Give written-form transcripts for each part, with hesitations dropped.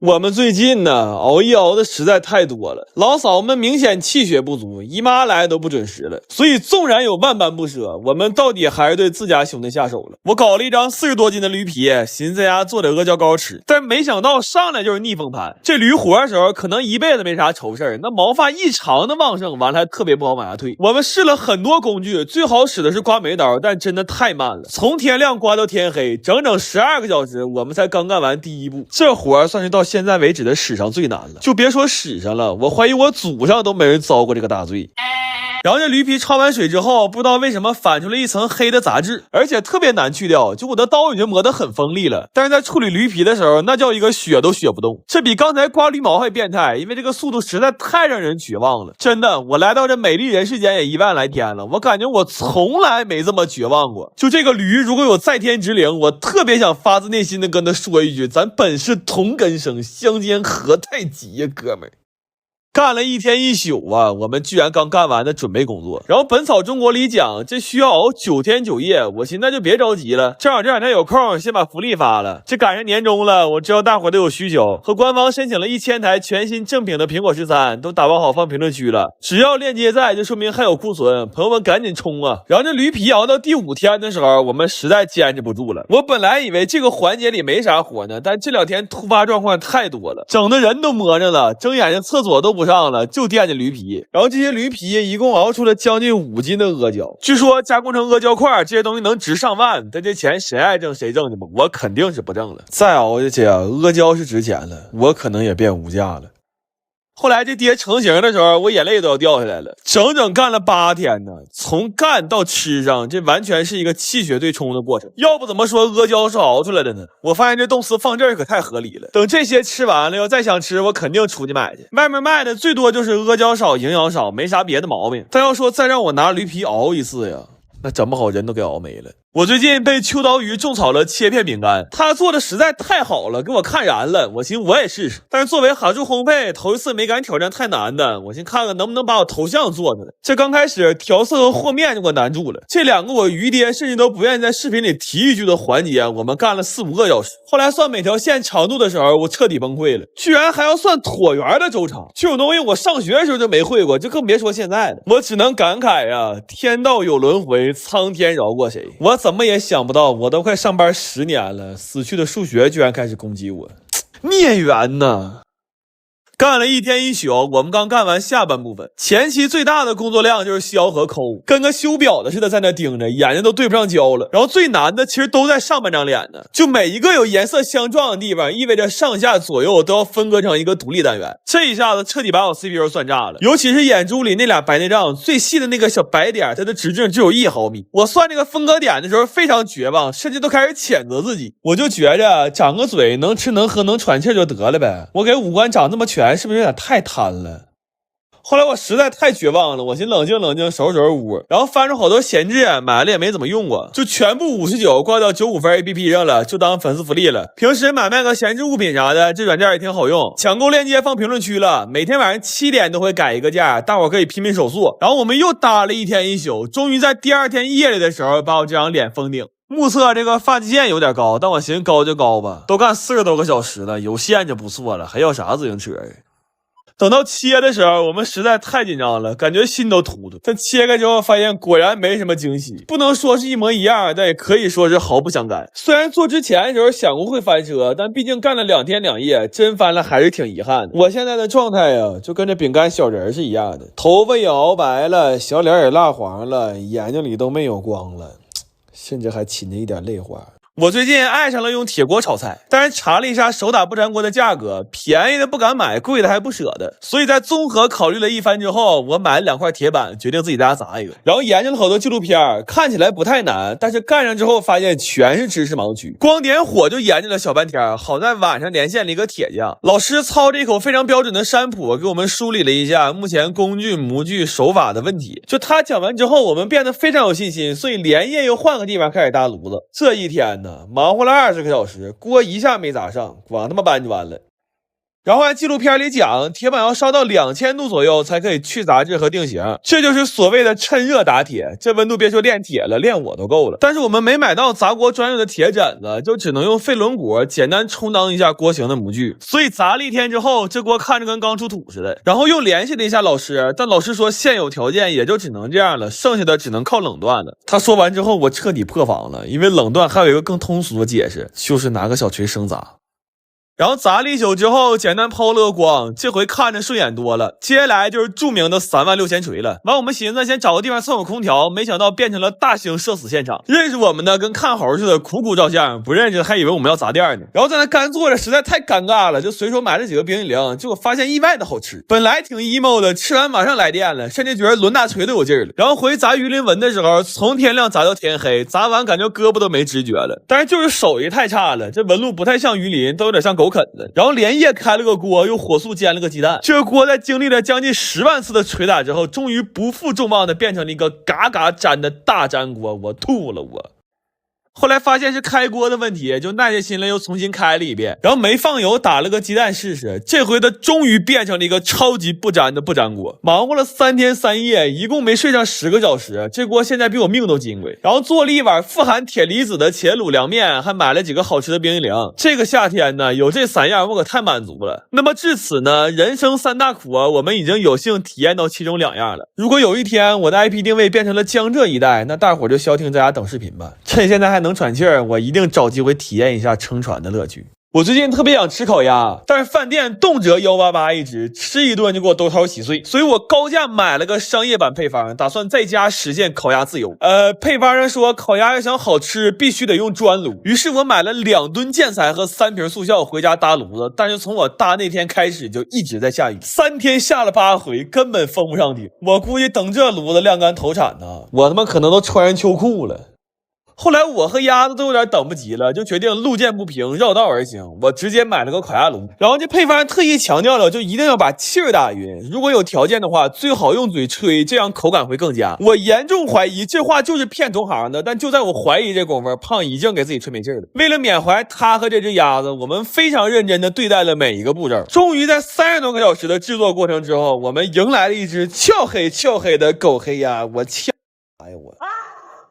我們最近呢，熬夜熬的實在太多了，老嫂們明顯氣血不足，姨媽來都不準時了。所以縱然有萬般不捨，我們到底還是對自家兄弟下手了。我搞了一张40多斤的驴皮，寻思在家做点阿胶糕吃，但没想到上来就是逆風盘。這驴活的時候可能一輩子沒啥愁事兒，那毛髮異常的旺盛，完了還特別不好往下退。我們試了很多工具，最好使的是刮眉刀，但真的太慢了，從天亮刮到天黑，整整12個小時，我們才剛幹完第一步。這活算是到现在為止的史上最難了，就別說史上了，我懷疑我祖上都沒人遭過這個大罪。然後這驢皮焯完水之後，不知道為什麼反出了一層黑的雜質，而且特別難去掉，就我的刀已經磨得很锋利了，但是在處理驢皮的時候，那叫一個削都削不動。這比剛才刮驢毛還變態，因為這個速度實在太讓人絕望了。真的，我來到這美麗人世間也1萬來天了，我感覺我從來沒這麼絕望過。就這個驢如果有在天之靈，我特別想發自內心的跟他說一句，咱本是同根生，相煎何太急呀，哥們儿。幹了一天一宿啊，我們居然刚幹完的準備工作。然後《本草中國》裡講，這需要熬9天9夜。我寻思那就別着急了，正好这2天有空，先把福利發了。這趕上年終了，我知道大伙都有需求，和官方申請了1000台全新正品的蘋果13，都打包好放評論區了。只要鏈接在，就說明還有庫存，朋友們趕緊衝啊！然後這驢皮熬到第5天的時候，我們實在堅持不住了。我本來以為這個環節裡沒啥活呢，但這2天突發狀況太多了，整的人都魔怔了，睜眼睛廁所都不上了，就惦記驢皮。然後這些驢皮一共熬出了将近5斤的阿胶，據說加工成阿胶塊，這些東西能值上萬，但這錢誰愛掙誰掙去吧，我肯定是不掙了。再熬下去啊，阿胶是值錢了，我可能也变无价了。後來這爹成型的時候，我眼淚都要掉下來了。整整幹了8天呢，從幹到吃上，這完全是一個氣血對沖的過程。要不怎麼說阿膠是熬出來的呢？我發現這動詞放這兒可太合理了。等這些吃完了，要再想吃，我肯定出去買去。外面賣的最多就是阿膠少，營養少，沒啥別的毛病。但要說再讓我拿驢皮熬一次呀，那整不好人都給熬沒了。我最近被秋刀魚種草了切片餅乾，他做的實在太好了，給我看燃了。我寻思我也試試，但是作為哈柱烘焙，頭一次没敢挑戰太難的，我寻看看能不能把我头像做出來。這剛開始調色和和面就給我難住了，這2個我魚爹甚至都不願意在視頻裡提一句的環節，我們幹了4、5個小時。後來算每條線長度的時候，我徹底崩潰了，居然還要算橢圓的周長，這種東西我上學的時候就沒會過，就更別說現在的。我只能感慨呀，天道有輪迴，蒼天饒過誰。我怎麼也想不到，我都快上班10年了，死去的數學居然開始攻擊我，孽緣吶！幹了一天一宿，我們剛幹完下半部分。前期最大的工作量就是削和摳，跟個修表的似的在那盯着，眼睛都对不上焦了。然後最難的其實都在上半张臉呢，就每一個有顏色相撞的地方，意味着上下左右都要分割成一個獨立單元。這一下子徹底把我 CPU 算炸了，尤其是眼珠裡那倆白內障，最細的那個小白點，它的直徑只有1毫米。我算這個分割點的時候非常絕望，甚至都開始譴責自己。我就覺着長個嘴，能吃能喝能喘氣就得了唄，我給五官長這麼全是不是有點太貪了？後來我實在太絕望了，我先冷靜冷靜，收拾收拾屋，然後翻出好多閒置，買了也沒怎麼用過，就全部59掛到95分 APP 上了，就當粉絲福利了。平時买卖個閒置物品啥的，這軟件也挺好用。搶購鏈接放評論區了，每天晚上7點都會改一個價，大伙可以拼命手速。然後我們又搭了一天一宿，終於在第2天夜裡的時候把我這張臉封頂。目測這個發際線有點高，但我寻思高就高吧，都幹40多個小時了，有線就不錯了，還要啥自行車呀？等到切的時候，我們實在太緊張了，感覺心都突突。但切開之後發現果然沒什麼驚喜，不能說是一模一樣，但也可以說是毫不相干。雖然做之前的時候想過會翻車，但畢竟幹了2天2夜，真翻了還是挺遺憾的。我現在的狀態呀，就跟這餅乾小人是一樣的，頭髮也熬白了，小臉也蠟黃了，眼睛裡都沒有光了，甚至還噙着一點淚花。我最近愛上了用鐵鍋炒菜，但是查了一下手打不粘鍋的價格，便宜的不敢買，貴的還不捨得。所以在綜合考慮了一番之後，我買了2塊鐵板，決定自己在家砸一個。然後研究了好多紀錄片，看起來不太難，但是幹上之後發現全是知識盲區。光點火就研究了小半天，好在晚上連線了一個鐵匠，老師操着一口非常標準的山普，給我們梳理了一下目前工具、模具、手法的問題。就他講完之後，我們變得非常有信心，所以連夜又換個地方開始搭爐子。這一天呢，忙活了20個小時，鍋一下沒砸上，光他媽搬就完了。然後按紀錄片裡講，鐵板要燒到2000度左右才可以去雜質和定型，這就是所謂的趁熱打鐵。這溫度別說煉鐵了，煉我都夠了。但是我們沒買到砸鍋專用的鐵枕子，就只能用廢輪毂簡單充當一下鍋型的模具。所以砸了1天之後，這鍋看着跟剛出土似的。然後又聯繫了一下老師，但老師說現有條件也就只能這樣了，剩下的只能靠冷斷了。他說完之後，我徹底破防了，因為冷斷還有一個更通俗的解釋，就是拿個小錘生砸。然後砸了一宿之後，簡單拋了個光，這回看着順眼多了。接下來就是著名的36000錘了。完，我們尋思先找個地方蹭個空調，沒想到變成了大型社死現場。認識我們的跟看猴似的，苦苦照相；不認識還以為我們要砸店呢。然後在那乾坐着，實在太尷尬了，就隨手買了幾個冰激凌，結果發現意外的好吃。本來挺 emo 的，吃完馬上來電了，甚至覺得抡大錘都有勁了。然後回砸魚鱗紋的時候，從天亮砸到天黑，砸完感覺胳膊都沒知覺了，但是就是手藝太差了，這紋路不太像魚鱗，都有點像狗啃的。然後連夜開了個鍋，又火速煎了個雞蛋。這個鍋在經歷了將近10萬次的捶打之後，終於不負眾望的變成了一個嘎嘎粘的大粘鍋。我吐了我。後來發現是開鍋的問題，就耐下心来又重新開了一遍，然後沒放油，打了個雞蛋試試。這回它終於變成了一個超級不粘的不粘鍋。忙活了3天3夜，一共沒睡上10個小時。這鍋現在比我命都金貴。然後做了一碗富含鐵離子的茄滷涼面，還買了幾個好吃的冰激凌。這個夏天呢，有這3樣我可太滿足了。那麼至此呢，人生3大苦啊，我們已經有幸體驗到其中2樣了。如果有一天我的 IP 定位变成了江浙一帶，那大伙就消停在家等视頻吧。趁现在还能喘气儿，我一定找機會體驗一下乘船的樂趣。我最近特別想吃烤鴨，但是飯店動輒188一隻，吃一頓就給我兜掏稀碎，所以我高價買了個商業版配方，打算在家實現烤鴨自由。配方上說烤鴨要想好吃，必須得用磚爐。於是我買了2噸建材和3瓶速效回家搭爐子，但是從我搭那天開始就一直在下雨，3天下了8回，根本封不上頂。我估計等這爐子晾乾投產呢，我他媽可能都穿上秋褲了。後來我和鴨子都有點等不及了，就決定路見不平繞道而行。我直接買了個烤鴨爐，然後這配方特意強調了，就一定要把氣兒打勻。如果有條件的話，最好用嘴吹，這樣口感會更佳。我嚴重懷疑這話就是騙同行的，但就在我懷疑這功夫，胖已經給自己吹沒勁了。為了緬懷他和這只鴨子，我們非常認真的對待了每一個步驟。終於在30多個小時的制作過程之後，我們迎來了一只俏黑的狗黑鴨。我操！哎呀我。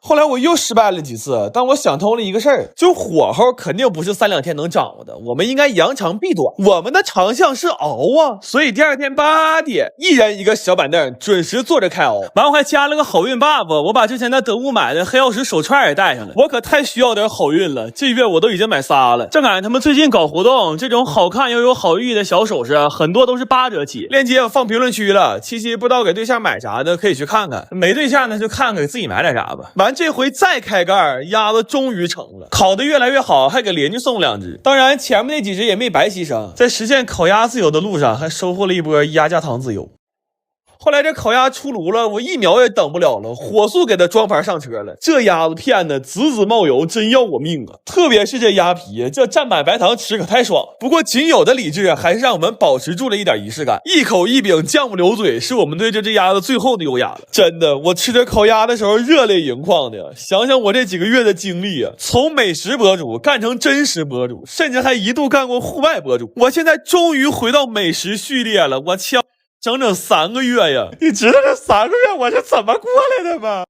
後來我又失敗了幾次，但我想通了一個事兒，就火候肯定不是3、2天能掌握的，我們應該扬長避短。我們的長項是熬啊，所以第2天8點，一人一個小板凳，準時坐着開熬。完我還加了個好運 buff， 我把之前在得物買的黑曜石手串也帶上了。我可太需要點好運了，這月我都已經買仨了。正趕上他們最近搞活動，這種好看又有好寓意的小首飾，很多都是8折起。鏈接我放評論區了，七夕不知道給對象買啥的，可以去看看。沒對象呢，就看看給自己買點啥吧。完這回再開蓋，鴨子終於成了，烤得越來越好，還給鄰居送2隻。當然前面那幾隻也沒白犧牲，在實現烤鴨自由的路上，還收穫了一波鴨架糖自由。後來這烤鴨出爐了，我1秒也等不了了，火速給它裝盤上車了。這鴨子片的滋滋冒油，真要我命啊！特別是这鴨皮，這蘸板白糖吃可太爽。不過僅有的理智還是讓我們保持住了一點儀式感。一口一餅醬不流嘴，是我們對這只鴨子最後的優雅了。真的，我吃這烤鴨的時候熱淚盈眶的。想想我這幾個月的經歷啊，從美食博主幹成真實博主，甚至還一度幹過戶外博主。我現在終於回到美食序列了，我操！整3個月呀！你知道這3個月我是怎麼過來的嗎？